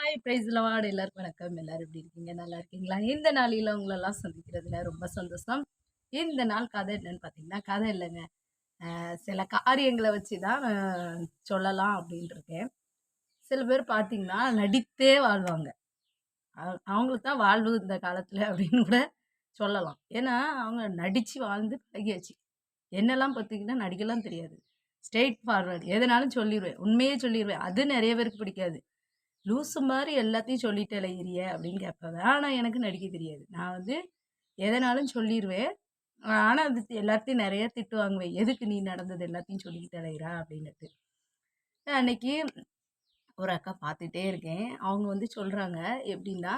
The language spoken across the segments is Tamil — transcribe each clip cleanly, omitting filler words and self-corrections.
ஹாய் பிரைஸ் லார்ட் எல்லாருக்கும் வணக்கம். எல்லாரும் எப்படி இருக்கீங்க? நல்லா இருக்கீங்களா? இந்த நாளில உங்களெல்லாம் சந்திக்கிறதுல ரொம்ப சந்தோஷம். இந்த நாள் கதை என்னன்னு பார்த்தீங்கன்னா, கதை இல்லைங்க. சில காரியங்கள வச்சு தான் சொல்லலாம் அப்படின்னு இருக்கேன். சில பேர் பார்த்தீங்கன்னா, நடித்தே வாழ்வாங்க. அவங்களுக்கு தான் வாழ்வு இந்த காலத்துல அப்படின்னு கூட சொல்லலாம். ஏன்னா, அவங்க நடிச்சு வாழ்ந்து பழகியாச்சு. என்னெல்லாம் பார்த்தீங்கன்னா, நடிக்கலாம் தெரியாது. ஸ்ட்ரெய்ட் ஃபார்வர்ட் எதனாலும் சொல்லிருவேன். உண்மையே சொல்லிருவேன். அது நெறைய பேருக்கு பிடிக்காது. லூசு மாரி எல்லாத்தையும் சொல்லிட்டு அலையிறிய அப்படின்னு கேட்பாங்க. ஆனா எனக்கு நடிக்க தெரியாது. நான் வந்து எதனாலும் சொல்லிருவேன். ஆனா அது எல்லாத்தையும் நெறைய திட்டு வாங்குவேன். எதுக்கு நீ நடந்தது எல்லாத்தையும் சொல்லிக்கிட்டு அலையிறா அப்படின்னுட்டு. அன்னைக்கு ஒரு அக்கா பார்த்துட்டே இருக்கேன். அவங்க வந்து சொல்றாங்க எப்படின்னா,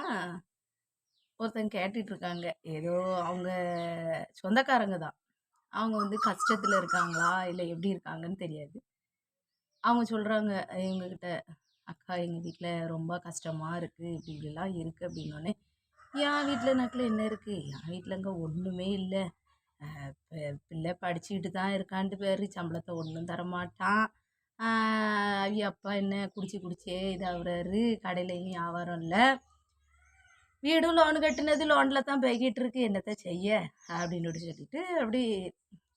ஒருத்தங்க கேட்டுட்டு இருக்காங்க. ஏதோ அவங்க சொந்தக்காரங்க தான். அவங்க வந்து கஷ்டத்துல இருக்காங்களா? இல்ல எப்படி இருக்காங்கன்னு தெரியாது. அவங்க சொல்றாங்க எங்ககிட்ட, "அக்கா எங்க வீட்ல ரொம்ப கஷ்டமா இருக்கு. இப்படி இப்படிலாம் இருக்கு" அப்படின்னோனே, என் வீட்ல நட்டுல என்ன இருக்கு? என் வீட்லங்க ஒண்ணுமே இல்ல. அ பிள்ளை படிச்சுக்கிட்டு தான் இருக்கான்ட்டு பேரு, சம்பளத்த ஒண்ணும் தரமாட்டான். ஆ அவிய அப்பா என்ன குடிச்சு குடிச்சே இதாகுறாரு. கடையிலயும் வியாபாரம் இல்ல. வீடும் லோன் கட்டுனது லோன்ல தான் போய்க்கிட்டு இருக்கு. என்னத்த செய்ய? அப்படின்னு சொல்லிட்டு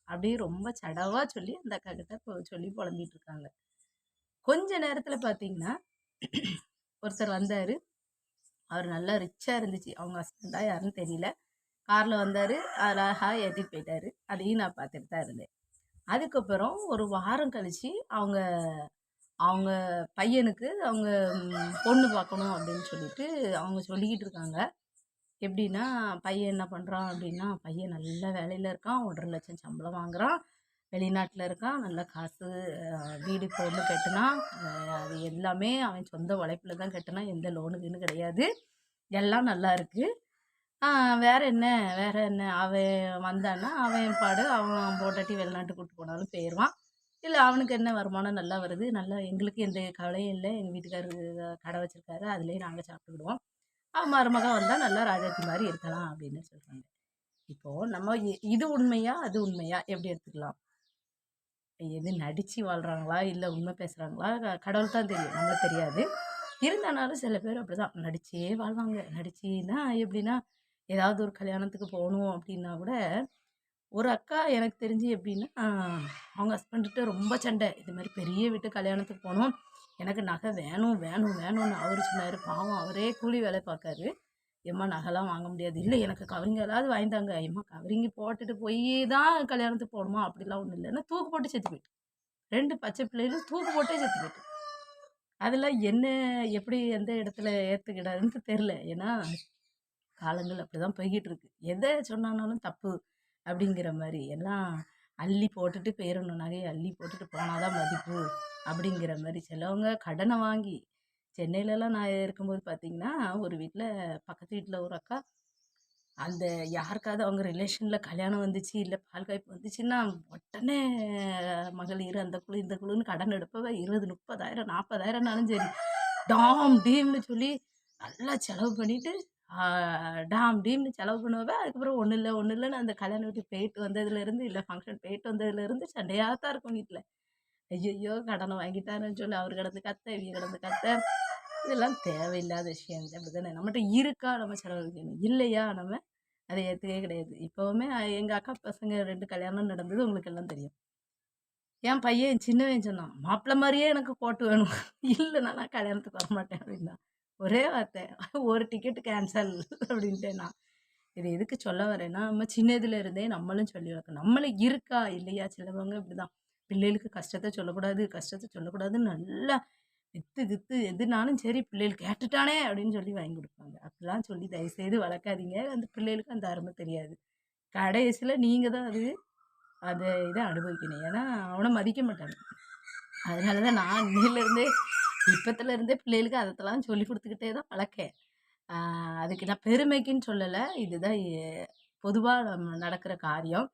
அப்படியே ரொம்ப சடவா சொல்லி அந்த அக்காகிட்ட சொல்லி புலம்பிட்டு இருக்காங்க. கொஞ்ச நேரத்துல பார்த்தீங்கன்னா, ஒருத்தர் வந்தாரு. அவரு நல்லா ரிச்சா இருந்துச்சு. அவங்க ஹஸ்பண்டா யாருன்னு தெரியல. கார்ல வந்தாரு. அழகா ஏத்திட்டு போயிட்டாரு. அதையும் நான் பார்த்துட்டு தான் இருந்தேன். அதுக்கப்புறம் ஒரு வாரம் கழிச்சு அவங்க அவங்க பையனுக்கு அவங்க பொண்ணு பார்க்கணும் அப்படின்னு சொல்லிட்டு அவங்க சொல்லிக்கிட்டு இருக்காங்க. எப்படின்னா, பையன் என்ன பண்றான் அப்படின்னா, பையன் நல்ல வேலையில இருக்கான். 1,50,000 சம்பளம் வாங்குறான். வெளிநாட்டுல இருக்கான். நல்ல காசு வீடு இப்போ வந்து கட்டுனான். அது எல்லாமே அவன் சொந்த உழைப்புல தான் கட்டுனான். எந்த லோனு கீனு கிடையாது. எல்லாம் நல்லா இருக்கு. ஆ வேற என்ன வேற என்ன? அவன் வந்தான்னா, அவன் பாடு அவன் பொண்டாட்டி வெளிநாட்டுக்கு கூட்டு போனாலும் போயிருவான். இல்ல அவனுக்கு என்ன வருமானம் நல்லா வருது. நல்லா எங்களுக்கு எந்த கவலையும் இல்ல. எங்க வீட்டுக்காரரு கடை வச்சிருக்காரு. அதிலேயே நாங்க சாப்பிட்டுக்கிடுவோம். அவன் மருமகன் வந்தா நல்லா ராஜாத்தி மாரி இருக்கலாம் அப்படின்னு சொல்றாங்க. இப்போ நம்ம இது உண்மையா? அது உண்மையா? எப்படி எடுத்துக்கலாம்? எது நடிச்சு வாழ்றாங்களா? இல்ல உண்மை பேசுறாங்களா? கடவுள் தான் தெரியும். நம்மளுக்கு தெரியாது. இருந்தானாலும் சில பேர் அப்படிதான். நடிச்சே வாழ்வாங்க. நடிச்சுன்னா எப்படின்னா, ஏதாவது ஒரு கல்யாணத்துக்கு போணும் அப்படின்னா கூட, ஒரு அக்கா எனக்கு தெரிஞ்சு எப்படின்னா, அவங்க ஹஸ்பண்ட்கிட்ட ரொம்ப சண்டை. இது மாரி பெரிய வீட்டு கல்யாணத்துக்கு போணும். எனக்கு நகை வேணும், வேணும், வேணும்னு அவரு சொன்னாரு. பாவம் அவரே கூலி வேலை பார்க்காரு. எம்மா நகைலாம் வாங்க முடியாது. இல்ல எனக்கு கவரிங் ஏதாவது வாங்கி தாங்க. எம்மா கவரிங் போட்டுட்டு போய் தான் கல்யாணத்துக்கு போணுமா? அப்படிலாம் ஒண்ணும் இல்ல. தூக்கு போட்டு செத்து போயிட்டு. 2 பச்சை பிள்ளைகளும் தூக்கு போட்டே செத்து போயிட்டு. அதெல்லாம் என்ன எப்படி எந்த இடத்துல ஏத்துக்கிடாதுன்னு தெரியல. ஏன்னா, காலங்கள் அப்படிதான் போய்க்கிட்டு இருக்கு. எத சொன்னானாலும் தப்பு அப்படிங்கிற மாரி. எல்லாம் அள்ளி போட்டுட்டு போயிரணும். நகைய அள்ளி போட்டுட்டு போனா தான் மதிப்பு அப்படிங்கிற மாரி. சிலவங்க கடன வாங்கி சென்னையிலலாம் நான் இருக்கும்போது பார்த்தீங்கன்னா, ஒரு வீட்ல பக்கத்து வீட்ல ஒரு அக்கா அந்த யாருக்காவது அவங்க ரிலேஷன்ல கல்யாணம் வந்துச்சு, இல்ல பால் காய்ப்பு வந்துச்சுன்னா, உடனே மகளிர் அந்த குழு, இந்த குழுன்னு கடன் எடுப்பவ 20, 30,000, 40,000னாலும் சரி, டாம் டீம்னு சொல்லி நல்லா செலவு பண்ணிட்டு, ஆ டாம் டீம்னு செலவு பண்ணுவவ. அதுக்கப்புறம் ஒண்ணும் இல்ல, ஒண்ணும் இல்லன்னு அந்த கல்யாண வீட்டுக்கு போயிட்டு வந்ததுலேருந்து, இல்ல ஃபங்ஷன் போயிட்டு வந்ததுலேருந்து சண்டையா தான் இருக்கும் வீட்ல. ஐய்யய்யோ! கடன வாங்கிட்டாருன்னு சொல்லி அவரு கிடந்து கத்த, இவிய கிடந்து கத்த. இதெல்லாம் தேவையில்லாத விஷயம். அப்படித்தானே? நம்மட்ட இருக்கா நம்ம செலவழிக்கணும். இல்லையா நம்ம அத ஏத்துக்கவே கிடையாது. இப்பவுமே எங்க அக்கா பசங்க 2 கல்யாணம் நடந்தது உங்களுக்கு எல்லாம் தெரியும். என் பையன் சின்னவன் சொன்னான், "மாப்பிள மாரியே எனக்கு கோட்டு வேணும். இல்லன்னா நான் கல்யாணத்துக்கு வரமாட்டேன்" அப்படின்னான். ஒரே வார்த்தை. ஒரு டிக்கெட் கேன்சல் அப்படின்ட்டேன் நான். இது எதுக்கு சொல்ல வரேன்னா, நம்ம சின்னதுல இருந்தே நம்மளும் சொல்லி வளர்க்கணும். நம்மளும் இருக்கா இல்லையா சிலவங்க இப்படிதான். பிள்ளைகளுக்கு கஷ்டத்த சொல்லக்கூடாது, கஷ்டத்த சொல்லக்கூடாதுன்னு நல்லா வித்து வித்து எதுனாலும் சரி பிள்ளைகள் கேட்டுட்டானே அப்படின்னு சொல்லி வாங்கி குடுப்பாங்க. அப்படிலாம் சொல்லி தயவுசெய்து வளர்க்காதீங்க. அந்த பிள்ளைகளுக்கு அந்த அருமை தெரியாது. கடைசியில நீங்க தான் அத இத அனுபவிக்கணும். ஏன்னா, அவன மதிக்க மாட்டாங்க. அதனால தான் நான் அன்னையிலருந்தே இப்பத்துலருந்தே பிள்ளைகளுக்கு அதத்தெல்லாம் சொல்லிக் குடுத்துக்கிட்டே தான் வளர்க்கேன். ஆ அதுக்கு நான் பெருமைக்குன்னு சொல்லல. இதுதான் பொதுவா நம்ம நடக்கிற காரியம்.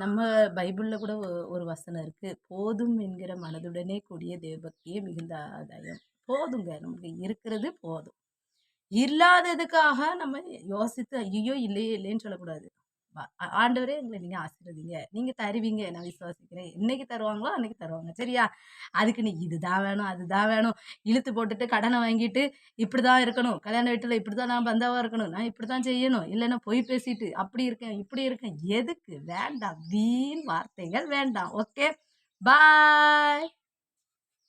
நம்ம பைபிள்ல கூட ஒரு வசனம் இருக்கு. "போதும் என்கிற மனதுடனே கூடிய தேவபக்தியே மிகுந்த ஆதாயம்." போதுங்க. நமக்கு இருக்கிறது போதும். இல்லாததுக்காக நம்ம யோசித்து, "ஐய்யய்யோ! இல்லையே இல்லையேன்னு" சொல்லக்கூடாது. ஆண்டவரே எங்களை நீங்க ஆசீர்வதிங்க. நீங்க தருவீங்க நான் விசுவாசிக்கிறேன். என்னைக்கு தருவாங்களோ அன்னைக்கு தருவாங்க. சரியா? அதுக்கு நீ இதுதான் வேணும், அதுதான் வேணும், இழுத்து போட்டுட்டு கடன வாங்கிட்டு, இப்படிதான் இருக்கணும். கல்யாண வீட்டுல இப்படிதான் நான் பந்தாவா இருக்கணும். நான் இப்படித்தான் செய்யணும். இல்லன்னா பொய் பேசிட்டு அப்படி இருக்கேன், இப்படி இருக்கேன். எதுக்கு? வேண்டாம். வீண் வார்த்தைகள் வேண்டாம். ஓகே. பாய்.